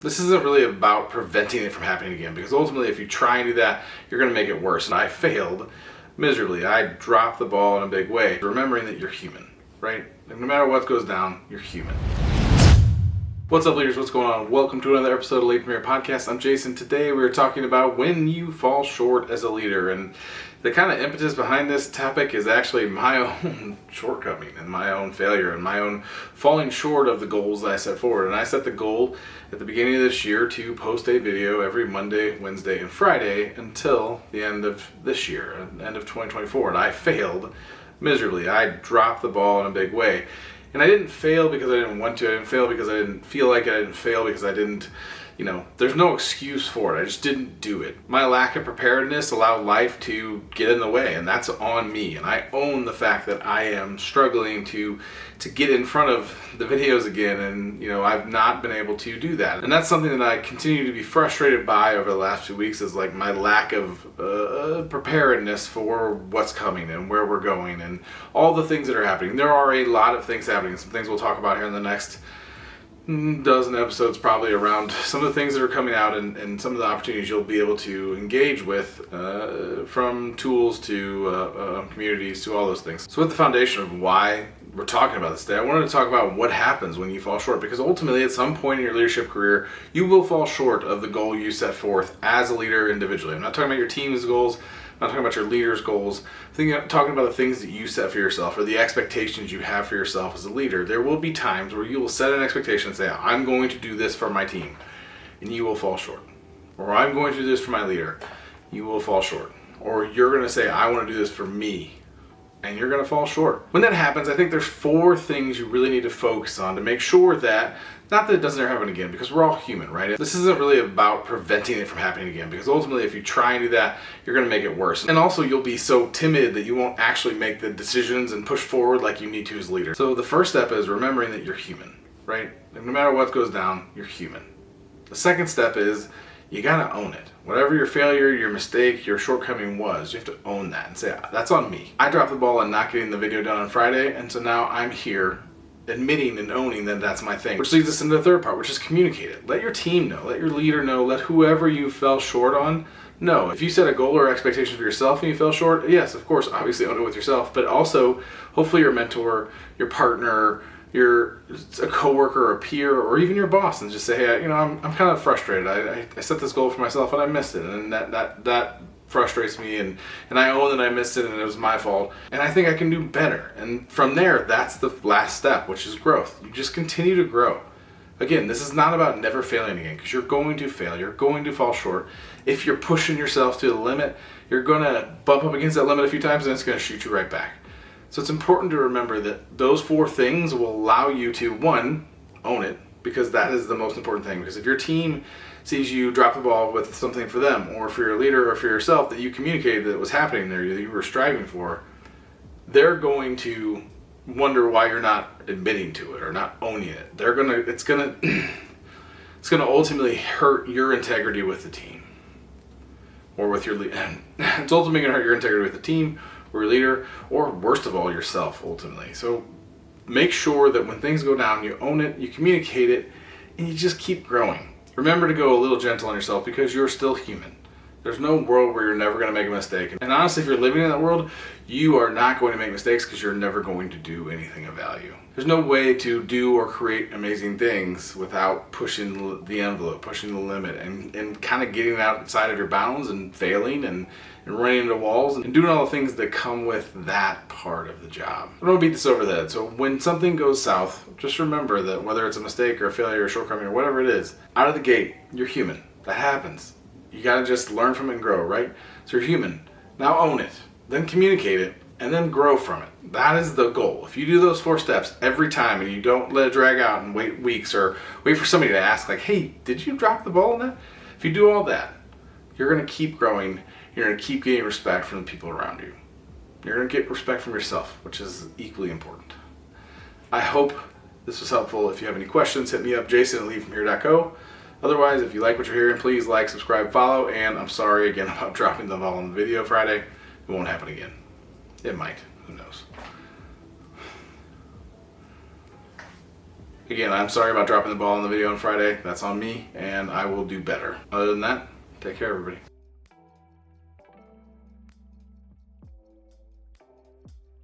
This isn't really about preventing it from happening again, because ultimately if you try and do that, you're going to make it worse. And I failed miserably. I dropped the ball in a big way. Remembering that you're human, right? And no matter what goes down, you're human. What's up, leaders? What's going on? Welcome to another episode of Lead From Here Podcast. I'm Jason. Today we're talking about when you fall short as a leader. And the kind of impetus behind this topic is actually my own shortcoming and my own failure and my own falling short of the goals that I set forward. And I set the goal at the beginning of this year to post a video every Monday, Wednesday, and Friday until the end of this year, end of 2024. And I failed miserably. I dropped the ball in a big way. And I didn't fail because I didn't want to. I didn't fail because I didn't feel like it. I didn't fail because I didn't, there's no excuse for it. I just didn't do it. My lack of preparedness allowed life to get in the way, and that's on me. And I own the fact that I am struggling to get in front of the videos again, and I've not been able to do that. And that's something that I continue to be frustrated by over the last few weeks, is like my lack of preparedness for what's coming and where we're going and all the things that are happening. There are a lot of things happening. Some things we'll talk about here in the next dozen episodes, probably, around some of the things that are coming out and some of the opportunities you'll be able to engage with, from tools to communities to all those things. So with the foundation of why we're talking about this today, I wanted to talk about what happens when you fall short, because ultimately at some point in your leadership career you will fall short of the goal you set forth as a leader individually. I'm not talking about your team's goals, I'm not talking about your leader's goals. I'm talking about the things that you set for yourself, or the expectations you have for yourself as a leader. There will be times where you will set an expectation and say, I'm going to do this for my team, and you will fall short. Or I'm going to do this for my leader, you will fall short. Or you're going to say, I want to do this for me, and you're going to fall short. When that happens, I think there's 4 things you really need to focus on to make sure that, not that it doesn't ever happen again, because we're all human, right? This isn't really about preventing it from happening again, because ultimately if you try and do that, you're going to make it worse. And also you'll be so timid that you won't actually make the decisions and push forward like you need to as a leader. So the first step is remembering that you're human, right? And no matter what goes down, you're human. The second step is you got to own it. Whatever your failure, your mistake, your shortcoming was, you have to own that and say, that's on me. I dropped the ball in not getting the video done on Friday, and so now I'm here admitting and owning that that's my thing. Which leads us into the third part, which is communicate it. Let your team know, let your leader know, let whoever you fell short on know. If you set a goal or expectation for yourself and you fell short, yes, of course, obviously own it with yourself, but also hopefully your mentor, your partner, a coworker or a peer, or even your boss, and just say, hey, I'm kind of frustrated. I set this goal for myself and I missed it, and that frustrates me, and I own that I missed it and it was my fault, and I think I can do better. And from there, that's the last step, which is growth. You just continue to grow. Again, this is not about never failing again, because you're going to fail, you're going to fall short. If you're pushing yourself to the limit, you're going to bump up against that limit a few times and it's going to shoot you right back. So it's important to remember that those 4 things will allow you to, 1, own it, because that is the most important thing. Because if your team sees you drop the ball with something for them, or for your leader, or for yourself, that you communicated that was happening there, that you were striving for, they're going to wonder why you're not admitting to it or not owning it. It's gonna ultimately hurt your integrity with the team, or with your leader. It's ultimately gonna hurt your integrity with the team, or your leader, or worst of all, yourself ultimately. So make sure that when things go down, you own it, you communicate it, and you just keep growing. Remember to go a little gentle on yourself, because you're still human. There's no world where you're never going to make a mistake. And honestly, if you're living in that world, you are not going to make mistakes, because you're never going to do anything of value. There's no way to do or create amazing things without pushing the envelope, pushing the limit, and kind of getting outside of your bounds and failing and running into walls and doing all the things that come with that part of the job. I don't want to beat this over the head. So when something goes south, just remember that whether it's a mistake or a failure or a shortcoming or whatever it is, out of the gate, you're human. That happens. You got to just learn from it and grow, right? So you're human. Now own it. Then communicate it. And then grow from it. That is the goal. If you do those 4 steps every time, and you don't let it drag out and wait weeks, or wait for somebody to ask, like, hey, did you drop the ball in that? If you do all that, you're going to keep growing. You're going to keep getting respect from the people around you. You're going to get respect from yourself, which is equally important. I hope this was helpful. If you have any questions, hit me up, jason@leadfromhere.co. Otherwise, if you like what you're hearing, please like, subscribe, follow, and I'm sorry again about dropping the ball on the video Friday. It won't happen again. It might. Who knows? Again, I'm sorry about dropping the ball on the video on Friday. That's on me, and I will do better. Other than that, take care, everybody.